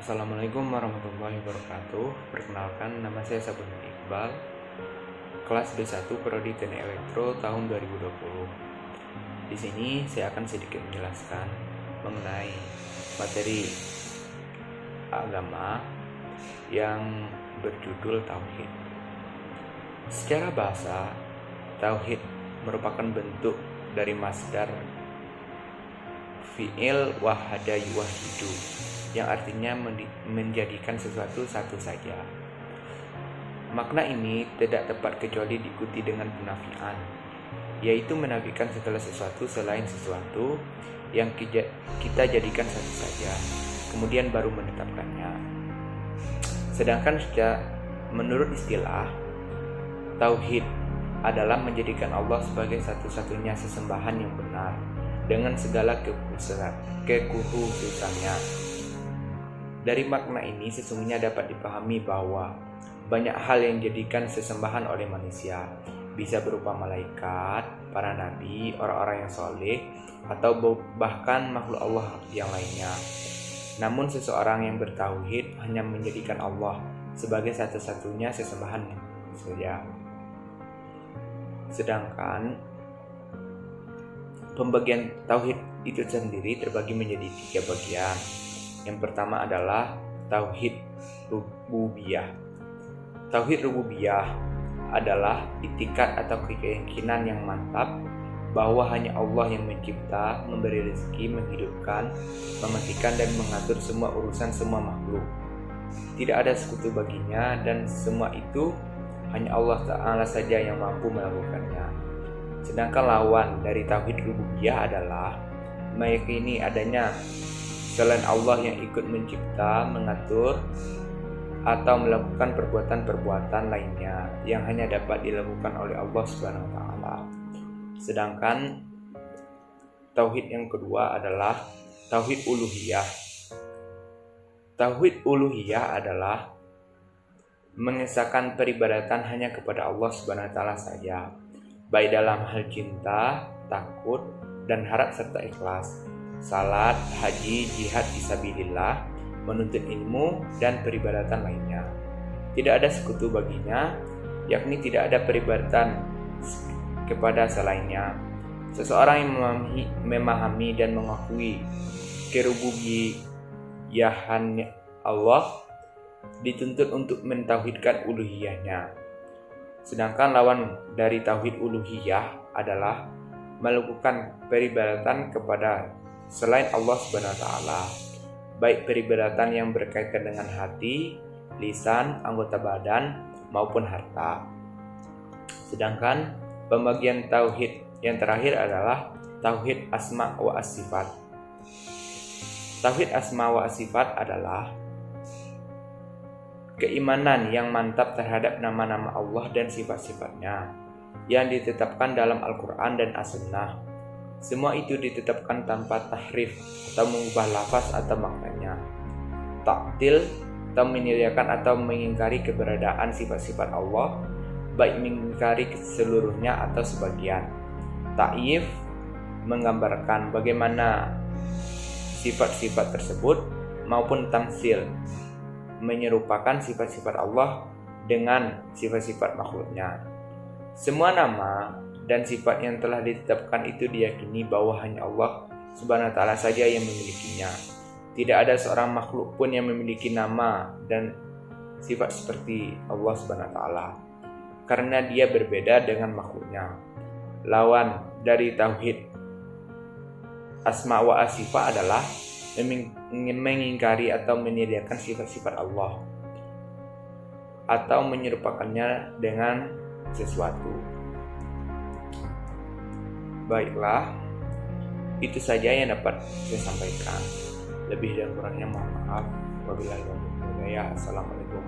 Assalamualaikum warahmatullahi wabarakatuh. Perkenalkan, nama saya Sabrina Iqbal, kelas B1 Prodi Teknik Elektro tahun 2020. Di sini saya akan sedikit menjelaskan mengenai materi agama yang berjudul Tauhid. Secara bahasa, Tauhid merupakan bentuk dari masdar fi'il wahada yuwahidu, yang artinya menjadikan sesuatu satu saja. Makna ini tidak tepat kecuali diikuti dengan penafian, yaitu menafikan segala sesuatu selain sesuatu yang kita jadikan satu saja, kemudian baru menetapkannya. Sedangkan menurut istilah, Tauhid adalah menjadikan Allah sebagai satu-satunya sesembahan yang benar dengan segala kekhususannya. Dari makna ini sesungguhnya dapat dipahami bahwa banyak hal yang dijadikan sesembahan oleh manusia, bisa berupa malaikat, para nabi, orang-orang yang soleh, atau bahkan makhluk Allah yang lainnya. Namun seseorang yang bertauhid hanya menjadikan Allah sebagai satu-satunya sesembahan saja. Sedangkan pembagian tauhid itu sendiri terbagi menjadi 3 bagian. Yang pertama adalah Tauhid Rububiyah. Tauhid Rububiyah adalah itikat atau keyakinan yang mantap bahwa hanya Allah yang mencipta, memberi rezeki, menghidupkan, mematikan, dan mengatur semua urusan semua makhluk. Tidak ada sekutu baginya, dan semua itu hanya Allah Ta'ala saja yang mampu melakukannya. Sedangkan lawan dari Tauhid Rububiyah adalah meyakini adanya selain Allah yang ikut mencipta, mengatur, atau melakukan perbuatan-perbuatan lainnya yang hanya dapat dilakukan oleh Allah Subhanahu wa taala. Sedangkan tauhid yang kedua adalah Tauhid Uluhiyah. Tauhid Uluhiyah adalah mengesahkan peribadatan hanya kepada Allah Subhanahu wa taala saja, baik dalam hal cinta, takut, dan harap serta ikhlas, salat, haji, jihad fisabilillah, menuntut ilmu, dan peribadatan lainnya. Tidak ada sekutu baginya, yakni tidak ada peribadatan kepada selainnya. Seseorang yang memahami dan mengakui kerububiyahan Allah dituntut untuk mentauhidkan uluhiyahnya. Sedangkan lawan dari tauhid uluhiyah adalah melakukan peribadatan kepada selain Allah Subhanahu wa taala, baik peribadatan yang berkaitan dengan hati, lisan, anggota badan, maupun harta. Sedangkan pembagian tauhid yang terakhir adalah Tauhid Asma wa As-Sifat. Tauhid Asma wa As-Sifat adalah keimanan yang mantap terhadap nama-nama Allah dan sifat-sifatnya yang ditetapkan dalam Al-Quran dan As-Sunnah. Semua itu ditetapkan tanpa tahrif atau mengubah lafaz atau maknanya, taktil atau meniriakan atau mengingkari keberadaan sifat-sifat Allah, baik mengingkari seluruhnya atau sebagian. Ta'yif menggambarkan bagaimana sifat-sifat tersebut, maupun tamsil menyerupakan sifat-sifat Allah dengan sifat-sifat makhluknya. Semua nama dan sifat yang telah ditetapkan itu diyakini bahwa hanya Allah Subhanahu wa taala saja yang memilikinya. Tidak ada seorang makhluk pun yang memiliki nama dan sifat seperti Allah Subhanahu wa taala, karena dia berbeda dengan makhluknya. Lawan dari tauhid Asma wa As-Sifat adalah mengingkari atau menyediakan sifat-sifat Allah atau menyerupakannya dengan sesuatu. Baiklah, itu saja yang dapat saya sampaikan. Lebih dan kurangnya mohon maaf. Wabillahi taufiq wal hidayah. Assalamualaikum